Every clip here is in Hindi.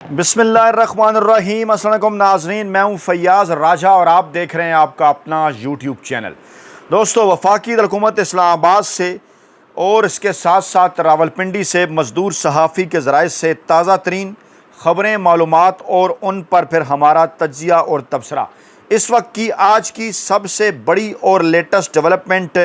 बिस्मिल्लाहिर्रहमानिर्रहीम। अस्सलाम वालेकुम नाज़रीन, मैं हूँ फैयाज़ राजा और आप देख रहे हैं आपका अपना यूट्यूब चैनल। दोस्तों, वफाकी हुकूमत इस्लामाबाद से और इसके साथ साथ रावलपिंडी से मज़दूर सहाफ़ी के ज़राए से ताज़ा तरीन ख़बरें, मालूमात और उन पर फिर हमारा तज्ज़िया और तबसरा। इस वक्त की आज की सबसे बड़ी और लेटेस्ट डेवलपमेंट,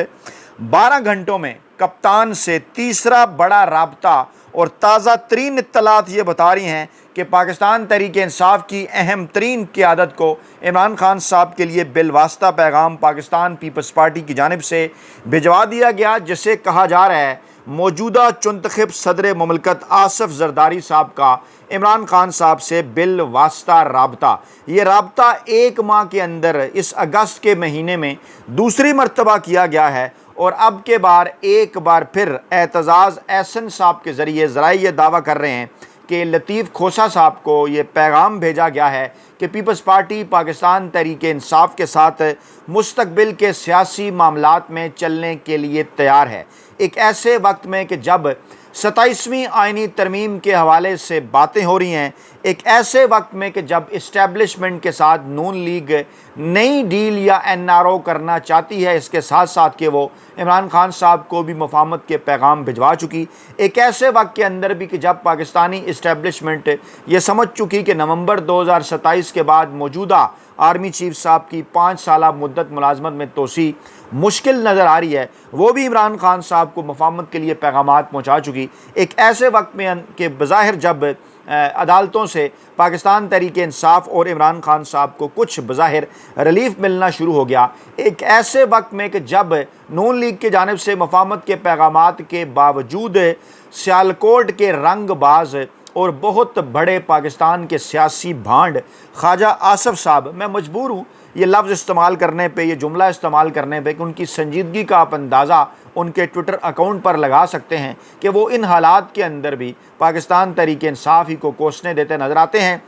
12 घंटों में कप्तान से तीसरा बड़ा राब्ता और ताज़ा तरीन इत्तलात ये बता रही हैं कि पाकिस्तान तहरीक इंसाफ की अहम तरीन क़यादत को इमरान खान साहब के लिए बिलवास्ता पैगाम पाकिस्तान पीपल्स पार्टी की जानिब से भिजवा दिया गया, जिसे कहा जा रहा है मौजूदा चुंतखब सदर ममलकत आसिफ जरदारी साहब का इमरान खान साहब से बिलवास्ता राब्ता। ये राब्ता 1 माह के अंदर इस अगस्त के महीने में दूसरी मरतबा किया गया है और अब के बार एक बार फिर एतजाज़ एहसन साहब के ज़रिए ज़राए ये दावा कर रहे हैं कि लतीफ़ खोसा साहब को ये पैगाम भेजा गया है कि पीपल्स पार्टी पाकिस्तान तहरीक इंसाफ के साथ मुस्तकबिल के सियासी मामलात में चलने के लिए तैयार है। एक ऐसे वक्त में कि जब 27वीं आइनी तरमीम के हवाले से बातें हो रही हैं, एक ऐसे वक्त में कि जब इस्टेब्लिशमेंट के साथ नून लीग नई डील या NRO करना चाहती है, इसके साथ साथ कि वो इमरान खान साहब को भी मुफाहमत के पैगाम भिजवा चुकी, एक ऐसे वक्त के अंदर भी कि जब पाकिस्तानी इस्टेब्लिशमेंट ये समझ चुकी कि नवंबर 2027 के बाद मौजूदा आर्मी चीफ साहब की 5 साला मुद्दत मुलाजमत में तोसी मुश्किल नज़र आ रही है, वो भी इमरान खान साहब को मुफाहमत के लिए पैगामात पहुँचा चुकी। एक ऐसे वक्त में कि बज़ाहिर जब अदालतों से पाकिस्तान तहरीक इंसाफ और इमरान खान साहब को कुछ बज़ाहिर रिलीफ मिलना शुरू हो गया, एक ऐसे वक्त में कि जब नून लीग की जानिब से मुफाहमत के पैगामात के बावजूद सियालकोट के रंगबाज और बहुत बड़े पाकिस्तान के सियासी भांड ख्वाजा आसिफ साहब, मैं मजबूर हूँ ये लफ्ज़ इस्तेमाल करने पे, ये जुमला इस्तेमाल करने पे कि उनकी संजीदगी का आप अंदाज़ा उनके ट्विटर अकाउंट पर लगा सकते हैं कि वो इन हालात के अंदर भी पाकिस्तान तहरीक इंसाफ ही को कोसने देते नज़र आते हैं।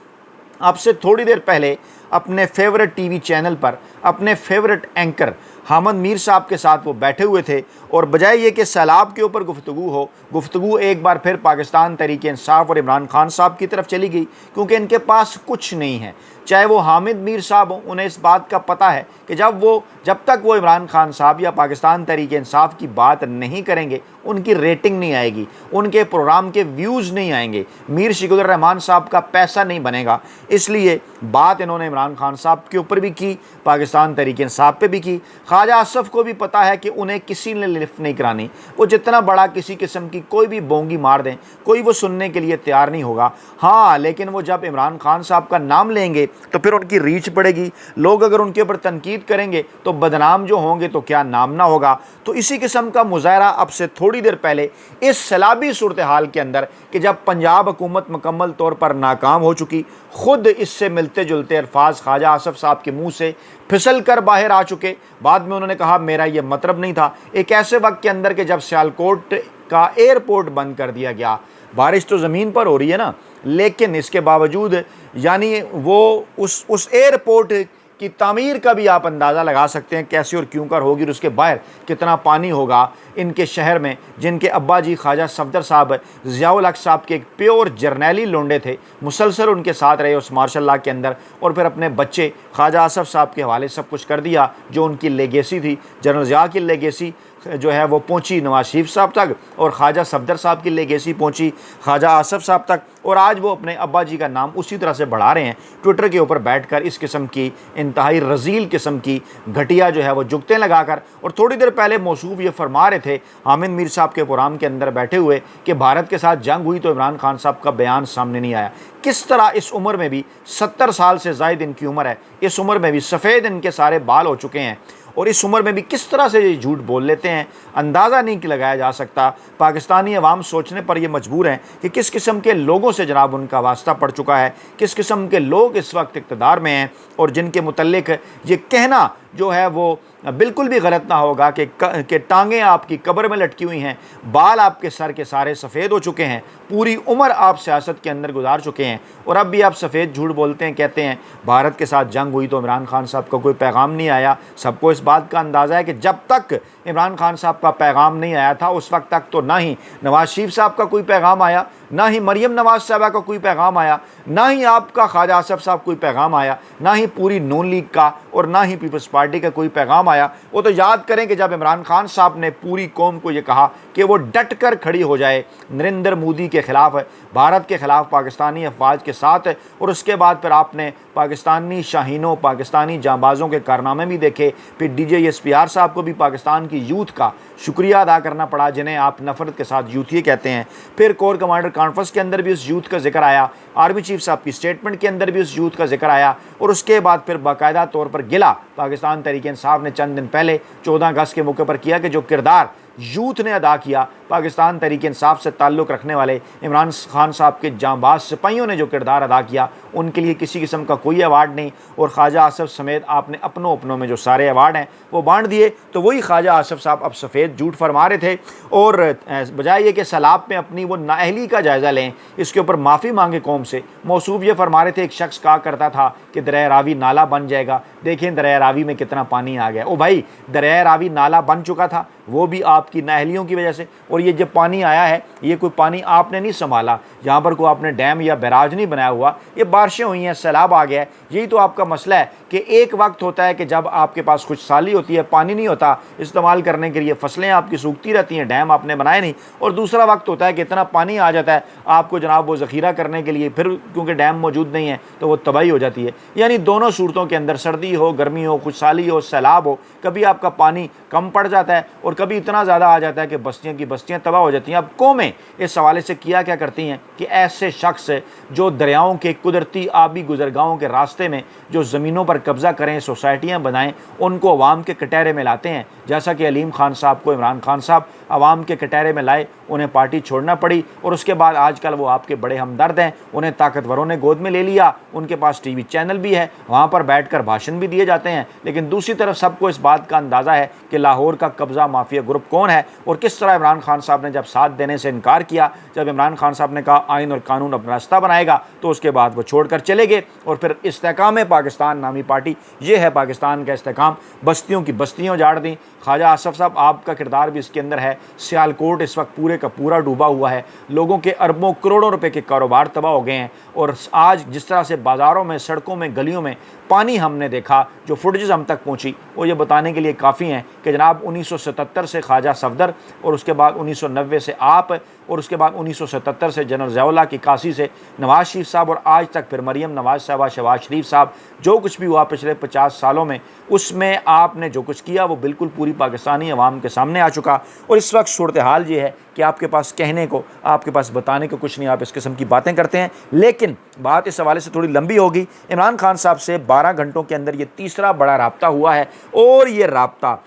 अब से थोड़ी देर पहले अपने फेवरेट टीवी चैनल पर अपने फेवरेट एंकर हामिद मीर साहब के साथ वो बैठे हुए थे और बजाय ये कि सैलाब के ऊपर गुफ्तगू एक बार फिर पाकिस्तान तहरीक इंसाफ और इमरान खान साहब की तरफ चली गई, क्योंकि इनके पास कुछ नहीं है। चाहे वो हामिद मीर साहब हों, उन्हें इस बात का पता है कि जब तक वो इमरान खान साहब या पाकिस्तान तहरीक इंसाफ की बात नहीं करेंगे, उनकी रेटिंग नहीं आएगी, उनके प्रोग्राम के व्यूज़ नहीं आएंगे, मीर शिकोदर रहमान साहब का पैसा नहीं बनेगा। इसलिए बात इन्होंने इमरान खान साहब के ऊपर भी की, पाकिस्तान तहरीक इंसाफ पे भी की। ख्वाजा आसिफ को भी पता है कि उन्हें किसी ने लिफ्ट नहीं करानी, वो जितना बड़ा किसी किस्म की कोई भी बोंगी मार दें, कोई वो सुनने के लिए तैयार नहीं होगा। हाँ, लेकिन वो जब इमरान खान साहब का नाम लेंगे तो फिर उनकी रीच बढ़ेगी, लोग अगर उनके ऊपर तनकीद करेंगे तो बदनाम जो होंगे तो क्या नाम ना होगा। तो इसी किस्म का मुजाहरा अब से थोड़ी देर पहले इस सैलाबी सूरत हाल के अंदर कि जब पंजाब हुकूमत मुकम्मल तौर पर नाकाम हो चुकी, खुद इससे मिलते जुलते अल्फाज ख्वाजा आसिफ साहब के मुँह से फिसल कर बाहर आ चुके। बाद में उन्होंने कहा मेरा ये मतलब नहीं था। एक ऐसे वक्त के अंदर कि जब सियालकोट का एयरपोर्ट बंद कर दिया गया, बारिश तो ज़मीन पर हो रही है ना, लेकिन इसके बावजूद यानी वो उस एयरपोर्ट की तामीर का भी आप अंदाज़ा लगा सकते हैं कैसे और क्यों कर होगी और उसके बाहर कितना पानी होगा इनके शहर में, जिनके अब्बा जी ख्वाजा सफदर साहब ज़ियाउल हक साहब के एक प्योर जर्नैली लोंडे थे, मुसलसल उनके साथ रहे उस मार्शल लॉ के अंदर, और फिर अपने बच्चे ख्वाजा आसिफ साहब के हवाले सब कुछ कर दिया। जो उनकी लेगेसी थी, जनरल ज़िया की लेगेसी जो है वो पहुंची नवाज शरीफ साहब तक, और ख्वाजा सफदर साहब की लेगेसी पहुंची ख्वाजा आसिफ साहब तक, और आज वो अपने अब्बा जी का नाम उसी तरह से बढ़ा रहे हैं ट्विटर के ऊपर बैठकर, इस किस्म की इंतहाई रजील किस्म की घटिया जो है वो जुगतें लगाकर। और थोड़ी देर पहले मौसूफ ये फरमा रहे थे हामिद मीर साहब के प्रोग्राम के अंदर बैठे हुए कि भारत के साथ जंग हुई तो इमरान खान साहब का बयान सामने नहीं आया। किस तरह इस उम्र में भी, 70 साल से ज़ायद इनकी उम्र है, इस उम्र में भी सफ़ेद इनके सारे बाल हो चुके हैं, और इस उम्र में भी किस तरह से ये झूठ बोल लेते हैं, अंदाज़ा नहीं कि लगाया जा सकता। पाकिस्तानी अवाम सोचने पर ये मजबूर हैं कि किस किस्म के लोगों से जनाब उनका वास्ता पड़ चुका है, किस किस्म के लोग इस वक्त इक़्तिदार में हैं, और जिनके मुतल्लिक ये कहना जो है वो बिल्कुल भी गलत ना होगा कि टांगें आपकी कब्र में लटकी हुई हैं, बाल आपके सर के सारे सफ़ेद हो चुके हैं, पूरी उम्र आप सियासत के अंदर गुजार चुके हैं और अब भी आप सफ़ेद झूठ बोलते हैं, कहते हैं भारत के साथ जंग हुई तो इमरान खान साहब का कोई पैगाम नहीं आया। सबको इस बात का अंदाज़ा है कि जब तक इमरान खान साहब का पैगाम नहीं आया था उस वक्त तक तो ना ही नवाज शरीफ साहब का कोई पैगाम आया, ना ही मरियम नवाज साहबा का कोई पैगाम आया, ना ही आपका ख्वाजा आसिफ साहब कोई पैगाम आया, ना ही पूरी नून लीग का और ना ही पीपल्स पार्टी का कोई पैगाम आया। वो तो याद करें कि जब इमरान खान साहब ने पूरी कौम को ये कहा कि वो डट कर खड़ी हो जाए नरेंद्र मोदी के ख़िलाफ़, भारत के ख़िलाफ़, पाकिस्तानी अफवाज के साथ, और उसके बाद फिर आपने पाकिस्तानी शाहीनों, पाकिस्तानी जांबाज़ों के कारनामे भी देखे। फिर DJSPR साहब को भी पाकिस्तान की यूथ का शुक्रिया अदा करना पड़ा जिन्हें आप नफ़रत के साथ यूथिये कहते हैं। फिर कोर कमांडर कॉन्फ्रेंस के अंदर भी उस यूथ का जिक्र आया, आर्मी चीफ साहब की स्टेटमेंट के अंदर भी उस यूथ का जिक्र आया, और उसके बाद फिर बाकायदा तौर पर गिला पाकिस्तान तहरीक इंसाफ ने चंद दिन पहले 14 अगस्त के मौके पर किया कि जो किरदार यूथ ने अदा किया, पाकिस्तान तहरीक इंसाफ से ताल्लुक़ रखने वाले इमरान खान साहब के जांबाज सिपाहियों ने जो किरदार अदा किया, उनके लिए किसी किस्म का कोई अवार्ड नहीं। और ख्वाजा आसिफ समेत आपने अपनों में जो सारे अवार्ड हैं वो बांट दिए। तो वही ख्वाजा आसिफ साहब अब सफ़ेद झूठ फरमा रहे थे, और बजाय ये कि सैलाब में अपनी वो नाअहली का जायज़ा लें, इसके ऊपर माफ़ी मांगे कौम से, मौसूफ ये फरमा रहे थे एक शख्स कहा करता था कि दरिया रावी नाला बन जाएगा, देखें दरिया रावी में कितना पानी आ गया। ओ भाई, दरिया रावी नाला बन चुका था, वो भी आपकी नाअहलियों की वजह से, और ये जब पानी आया है ये कोई पानी आपने नहीं संभाला, यहाँ पर कोई आपने डैम या बैराज नहीं बनाया हुआ, ये बारिशें हुई हैं, सैलाब आ गया है। यही तो आपका मसला है कि एक वक्त होता है कि जब आपके पास खुशहाली होती है, पानी नहीं होता इस्तेमाल करने के लिए, फसलें आपकी सूखती रहती हैं, डैम आपने बनाए नहीं, और दूसरा वक्त होता है कि इतना पानी आ जाता है आपको जनाब वो ज़ख़ीरा करने के लिए, फिर क्योंकि डैम मौजूद नहीं है तो वो तबाही हो जाती है। यानी दोनों सूरतों के अंदर, सर्दी हो, गर्मी हो, खुशहाली हो, सैलाब हो, कभी आपका पानी कम पड़ जाता है और कभी इतना ज़्यादा आ जाता है कि बस्तियाँ की बस्तियाँ तबाह हो जाती हैं। अब कौमें इस हवाले से किया क्या करती हैं कि ऐसे शख्स जो दरियाओं के कुदरती आबी गुजरगाहों के रास्ते में जो ज़मीनों पर कब्ज़ा करें, सोसाइटियाँ बनाएं, उनको अवाम के कटहरे में लाते हैं। जैसा कि अलीम खान साहब को इमरान खान साहब अवाम के कटहरे में लाए, उन्हें पार्टी छोड़ना पड़ी, और उसके बाद आजकल वो आपके बड़े हमदर्द हैं, उन्हें ताकतवरों ने गोद में ले लिया, उनके पास टीवी चैनल भी है, वहाँ पर बैठकर भाषण भी दिए जाते हैं। लेकिन दूसरी तरफ सबको इस बात का अंदाज़ा है कि लाहौर का कब्ज़ा माफिया ग्रुप कौन है और किस तरह इमरान खान साहब ने जब साथ देने से इनकार किया, जब इमरान खान साहब ने कहा आइन और कानून अपना रास्ता बनाएगा, तो उसके बाद वो छोड़कर चले गए। और फिर इस्तेकाम पाकिस्तान नामी पार्टी, ये है पाकिस्तान का इस्तेकाम, बस्तियों की बस्तियाँ उजाड़ दी। ख्वाजा आसिफ साहब आपका किरदार भी इसके अंदर है। सियालकोट इस वक्त पूरे का पूरा डूबा हुआ है, लोगों के अरबों करोड़ों रुपए के कारोबार तबाह हो गए हैं, और आज जिस तरह से बाज़ारों में, सड़कों में, गलियों में पानी हमने देखा, जो फुटेज हम तक पहुंची, वो ये बताने के लिए काफ़ी हैं कि जनाब 1977 से ख्वाजा सफदर, और उसके बाद 1990 से आप, और उसके बाद 1977 से जनरल ज़ियाउल्लाह की काशी से नवाज शरीफ साहब, और आज तक फिर मरियम नवाज साहबा, शहबाज शरीफ साहब, जो कुछ भी हुआ पिछले 50 सालों में, उसमें आपने जो कुछ किया वो बिल्कुल पूरी पाकिस्तानी अवाम के सामने आ चुका। और इस वक्त सूरत हाल ये है कि आपके पास कहने को, आपके पास बताने को कुछ नहीं, आप इस किस्म की बातें करते हैं। लेकिन बात इस हवाले से थोड़ी लंबी होगी। इमरान खान साहब से 12 घंटों के अंदर ये तीसरा बड़ा राब्ता हुआ है, और ये राब्ता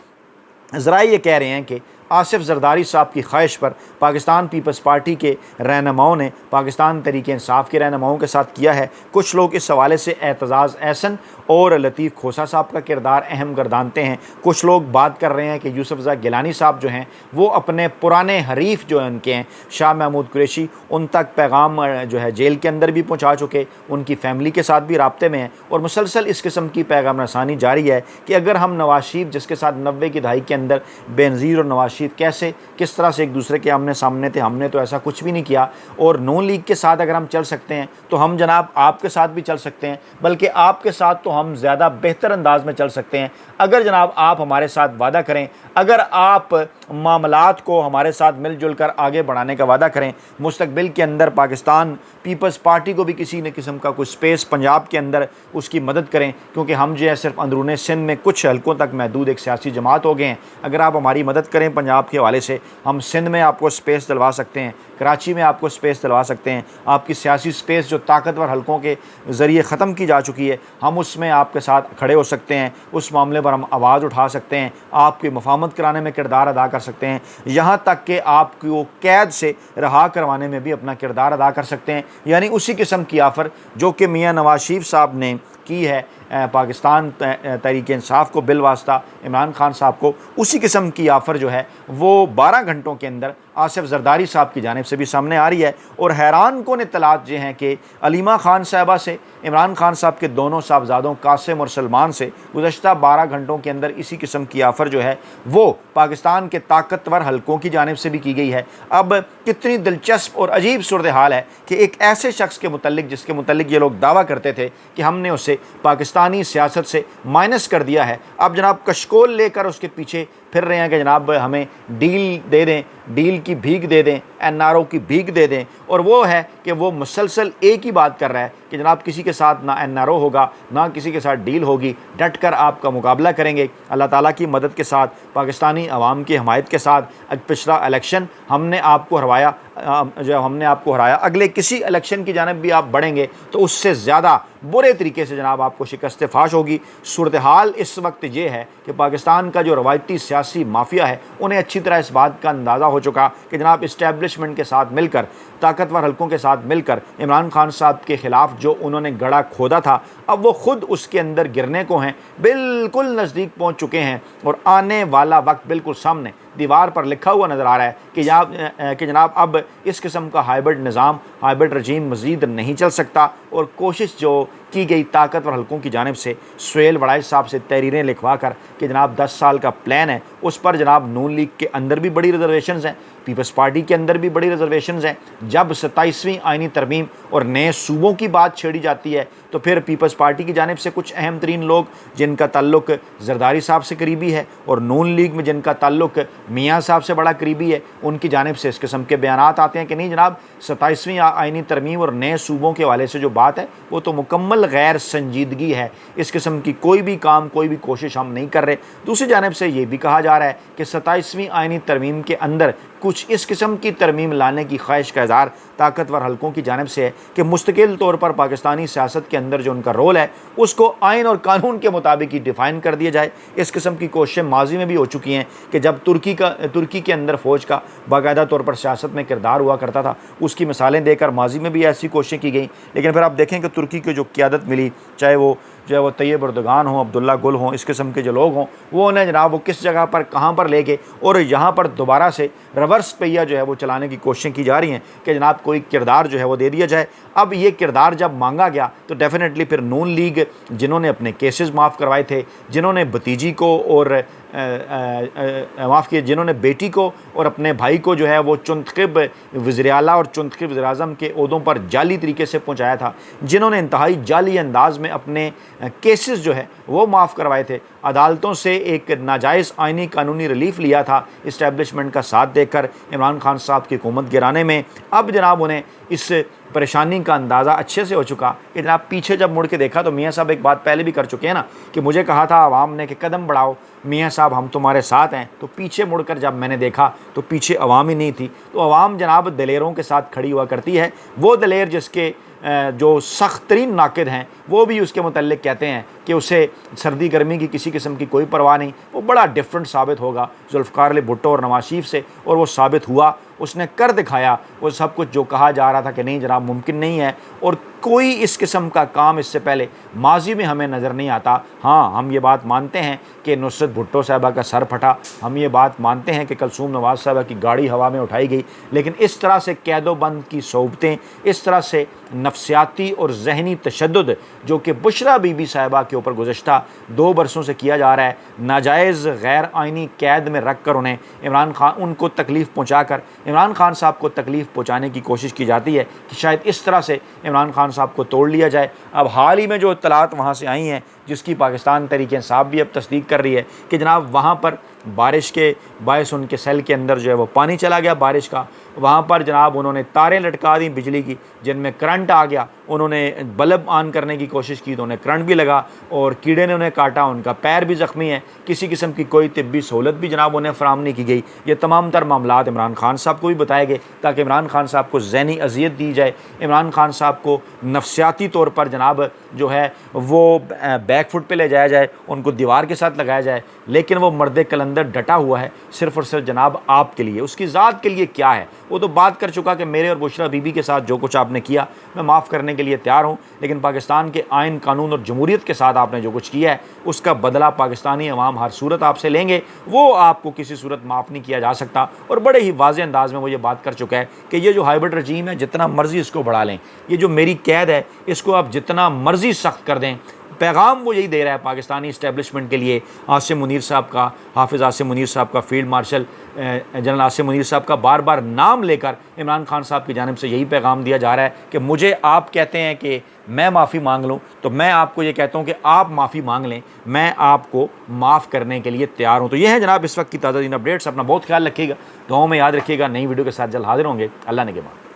ज़रा ये कह रहे हैं कि आसिफ जरदारी साहब की ख्वाहिश पर पाकिस्तान पीपल्स पार्टी के रहनुमाओं ने पाकिस्तान तहरीक इंसाफ के रहनुमाओं के साथ किया है। कुछ लोग इस हवाले से एतजाज़ एहसन और लतीफ़ खोसा साहब का किरदार अहम गर्दानते हैं। कुछ लोग बात कर रहे हैं कि यूसुफ रज़ा गिलानी साहब जो हैं वो अपने पुराने हरीफ जो हैं उनके हैं शाह महमूद कुरैशी, उन तक पैगाम जो है जेल के अंदर भी पहुँचा चुके, उनकी फ़ैमिली के साथ भी राब्ते में हैं, और मुसलसल इस किस्म की पैगाम रसानी जारी है कि अगर हम नवाज शरीफ, जिसके साथ 90 की दहाई के अंदर बेनज़ीर और नवाज शरीफ कैसे किस तरह से एक दूसरे के आमने सामने थे, हमने तो ऐसा कुछ भी नहीं किया, और नून लीग के साथ अगर हम चल सकते हैं तो हम जनाब आपके साथ भी चल सकते हैं, बल्कि आपके साथ तो हम ज़्यादा बेहतर अंदाज में चल सकते हैं अगर जनाब आप हमारे साथ वादा करें, अगर आप मामलात को हमारे साथ मिलजुल कर आगे बढ़ाने का वादा करें। मुस्तकबिल के अंदर पाकिस्तान पीपल्स पार्टी को भी किसी न किस्म का कुछ स्पेस पंजाब के अंदर उसकी मदद करें, क्योंकि हम जो है सिर्फ अंदरूनी सिंध में कुछ हलकों तक महदूद एक सियासी जमात हो गए हैं। अगर आप हमारी मदद करें पंजाब के हवाले से, हम सिंध में आपको स्पेस दिलवा सकते हैं, कराची में आपको स्पेस दिलवा सकते हैं। आपकी सियासी स्पेस जो ताकतवर हलकों के ज़रिए ख़त्म की जा चुकी है, हम उसमें आपके साथ खड़े हो सकते हैं, उस मामले पर हम आवाज़ उठा सकते हैं, आपकी मफामत कराने में किरदार अदा कर सकते हैं, यहाँ तक कि आपको कैद से रहा करवाने में भी अपना किरदार अदा कर सकते हैं। यानी उसी किस्म की आफ़र जो कि मियाँ नवाज शरीफ साहब ने की है पाकिस्तान तहरीक इंसाफ को बिल वास्ता इमरान खान साहब को, उसी किस्म की ऑफ़र जो है वो 12 घंटों के अंदर आसिफ जरदारी साहब की जानिब से भी सामने आ रही है। और हैरान कौन इत्तलात ये हैं कि अलीमा खान साहबा से इमरान खान साहब के दोनों साहबजादों कासिम और सलमान से गुज़श्ता 12 घंटों के अंदर इसी किस्म की ऑफ़र जो है वो पाकिस्तान के ताकतवर हलकों की जानिब से भी की गई है। अब कितनी दिलचस्प और अजीब सूरत हाल है कि एक ऐसे शख्स के मुतल्लिक, जिसके मुतल्लिक ये लोग दावा करते थे कि हमने उसे पाकिस्तानी सियासत से माइनस कर दिया है, अब जनाब कशकोल लेकर उसके पीछे फिर रहे हैं कि जनाब हमें डील दे दें, डील की भीख दे दें, एनआरओ की भीख दे दें। और वो है कि वो मुसलसल एक ही बात कर रहा है कि जनाब किसी के साथ ना एनआरओ होगा, ना किसी के साथ डील होगी, डट कर आपका मुकाबला करेंगे अल्लाह ताला की मदद के साथ, पाकिस्तानी अवाम की हमायत के साथ। पिछला इलेक्शन हमने आपको हरवाया, जो हमने आपको हराया, अगले किसी इलेक्शन की जानिब भी आप बढ़ेंगे तो उससे ज़्यादा बुरे तरीके से जनाब आपको शिकस्त फाश होगी। सूरत हाल इस वक्त ये है कि पाकिस्तान का जो रवायती सियासी माफिया है उन्हें अच्छी तरह इस बात का अंदाज़ा हो चुका कि जनाब इस्टेब्लिशमेंट के साथ मिलकर, ताकतवर हलकों के साथ मिलकर इमरान खान साहब के ख़िलाफ़ जो उन्होंने गड़ा खोदा था, अब वो ख़ुद उसके अंदर गिरने को हैं, बिल्कुल नज़दीक पहुँच चुके हैं। और आने वाला वक्त बिल्कुल सामने दीवार पर लिखा हुआ नज़र आ रहा है कि जनाब अब इस किस्म का हाइब्रिड निज़ाम, हाइब्रिड रजीम मज़ीद नहीं चल सकता। और कोशिश जो की गई ताकतवर हलकों की जानिब से सुहेल वड़ाइच साहब से तहरीरें लिखवा कर कि जनाब 10 साल का प्लान है, उस पर जनाब नून लीग के अंदर भी बड़ी रिजर्वेशंस हैं, पीपल्स पार्टी के अंदर भी बड़ी रिजर्वेशंस हैं। जब 27वीं आइनी तरमीम और नए सूबों की बात छेड़ी जाती है तो फिर पीपल्स पार्टी की जानिब से कुछ अहम तरीन लोग जिनका ताल्लुक जरदारी साहब से करीबी है और नून लीग में जिनका ताल्लुक मियाँ साहब से बड़ा करीबी है, उनकी जानिब से इस किस्म के बयानात आते हैं कि नहीं जनाब 27वीं आइनी तरमीम और नए सूबों के हवाले से जो बात है वो तो मुकम्मल गैर संजीदगी है, इस किस्म की कोई भी काम, कोई भी कोशिश हम नहीं कर रहे। दूसरी जानिब से ये भी कहा जा रहा है कि 27वीं आइनी तरमीम के अंदर कुछ इस किस्म की तरमीम लाने की ख्वाहिश का इज़हार ताकतवर हलकों की जानिब से है कि मुस्तकिल तौर पर पाकिस्तानी सियासत के अंदर जो उनका रोल है उसको आइन और कानून के मुताबिक ही डिफ़ाइन कर दिया जाए। इस किस्म की कोशिशें माजी में भी हो चुकी हैं कि जब तुर्की के अंदर फ़ौज का बाकायदा तौर पर सियासत में किरदार हुआ करता था, उसकी मिसालें देकर माजी में भी ऐसी कोशिशें की गई। लेकिन फिर आप देखें कि तुर्की की जो क़यादत मिली, चाहे वो तैयब एर्दोगान हो, अब्दुल्ला गुल हों, इस किस्म के जो लोग हों, वो उन्हें जनाब वो किस जगह पर कहाँ पर लेके और यहाँ पर दोबारा से रिवर्स पहिया जो है वो चलाने की कोशिशें की जा रही हैं कि जनाब कोई किरदार जो है वो दे दिया जाए। अब ये किरदार जब मांगा गया तो डेफिनेटली फिर नून लीग, जिन्होंने अपने केसेस माफ़ करवाए थे, जिन्होंने भतीजी को और माफ़ किए, जिन्होंने बेटी को और अपने भाई को जो है वो चुंतखिब वज़ीर आला और चुंतखिब वज़ीर आज़म के ओहदों पर जाली तरीके से पहुँचाया था, जिन्होंने इंतहाई जाली अंदाज में अपने केसेस जो है वो माफ़ करवाए थे, अदालतों से एक नाजायज़ आइनी कानूनी रिलीफ लिया था इस्टेब्लिशमेंट का साथ देकर इमरान खान साहब की हुकूमत गिराने में, अब जनाब उन्हें इस परेशानी का अंदाज़ा अच्छे से हो चुका कि जनाब पीछे जब मुड़ के देखा तो मियाँ साहब एक बात पहले भी कर चुके हैं ना कि मुझे कहा था आवाम ने कि कदम बढ़ाओ मियाँ साहब हम तुम्हारे साथ हैं, तो पीछे मुड़कर जब मैंने देखा तो पीछे अवाम ही नहीं थी। तो अवाम जनाब दलेरों के साथ खड़ी हुआ करती है, वो दलेर जिसके जो सख्त तरीन नाकिद हैं वो भी उसके मुतल्लिक कहते हैं कि उसे सर्दी गर्मी की किसी किस्म की कोई परवाह नहीं, वो बड़ा डिफरेंट साबित होगा जुल्फ़िकार अली भुट्टो और नवाज शरीफ से, और वो साबित हुआ, उसने कर दिखाया वो सब कुछ जो कहा जा रहा था कि नहीं जनाब मुमकिन नहीं है। और कोई इस किस्म का काम इससे पहले माजी में हमें नज़र नहीं आता। हाँ, हम ये बात मानते हैं कि नुसरत भुट्टो साहबा का सर फटा, हम ये बात मानते हैं कि कलसूम नवाज साहबा की गाड़ी हवा में उठाई गई, लेकिन इस तरह से कैदोबंद की सोबतें, इस तरह से नफसियाती और जहनी तशद्दुद जो कि बुशरा बीबी साहिबा के ऊपर गुज़श्ता 2 बरसों से किया जा रहा है, नाजायज़ गैर आइनी कैद में रख कर उन्हें उनको तकलीफ़ पहुँचा कर इमरान खान साहब को तकलीफ़ पहुँचाने की कोशिश की जाती है कि शायद इस तरह से इमरान खान साहब को तोड़ लिया जाए। अब हाल ही में जो इत्तलात वहाँ से आई हैं, जिसकी पाकिस्तान तहरीक इंसाफ भी अब तस्दीक कर रही है कि जनाब वहाँ पर बारिश के बायस उनके सेल के अंदर जो है वो पानी चला गया बारिश का, वहाँ पर जनाब उन्होंने तारें लटका दी बिजली की जिनमें करंट आ गया, उन्होंने बल्ब ऑन करने की कोशिश की तो उन्हें करंट भी लगा और कीड़े ने उन्हें काटा, उनका पैर भी ज़ख्मी है, किसी किस्म की कोई तिब्बी सहूलत भी जनाब उन्हें फ़राहम नहीं की गई। ये तमाम तर मामलात इमरान खान साहब को भी बताए गए ताकि इमरान खान साहब को ज़हनी अजियत दी जाए, इमरान खान साहब को नफसियाती तौर पर जनाब जो है वो बैक फुट पे ले जाया जाए, उनको दीवार के साथ लगाया जाए, लेकिन वो मर्द कलंदर डटा हुआ है सिर्फ़ और सिर्फ जनाब आपके लिए। उसकी ज़ात के लिए क्या है वो तो बात कर चुका कि मेरे और बुशरा बीबी के साथ जो कुछ आपने किया मैं माफ़ करने के लिए तैयार हूँ, लेकिन पाकिस्तान के आइन कानून और जमहूरियत के साथ आपने जो कुछ किया है उसका बदला पाकिस्तानी अवाम हर सूरत आपसे लेंगे, वो आपको किसी सूरत माफ़ नहीं किया जा सकता। और बड़े ही वाज़ेह अंदाज में वो ये बात कर चुका है कि ये जो हाइब्रिड रजीम है जितना मर्ज़ी इसको बढ़ा लें, ये जो मेरी कैद है इसको आप जितना मर्ज़ी सख्त कर दें, पैगाम वो यही दे रहा है पाकिस्तानी इस्टेब्लिशमेंट के लिए। आसिम मुनीर साहब का, हाफिज़ आसिम मुनीर साहब का, field marshal general Asim Munir साहब का बार बार नाम लेकर इमरान खान साहब की जानिब से यही पैगाम दिया जा रहा है कि मुझे आप कहते हैं कि मैं माफ़ी मांग लूँ, तो मैं आपको ये कहता हूँ कि आप माफ़ी मांग लें, मैं आपको माफ़ करने के लिए तैयार हूँ। तो ये है जनाब इस वक्त की ताज़ा तीन अपडेट्स। अपना बहुत ख्याल रखिएगा, दुआओं में याद रखिएगा। नई वीडियो के साथ जल्द हाजिर होंगे। अल्लाह ने के बाद।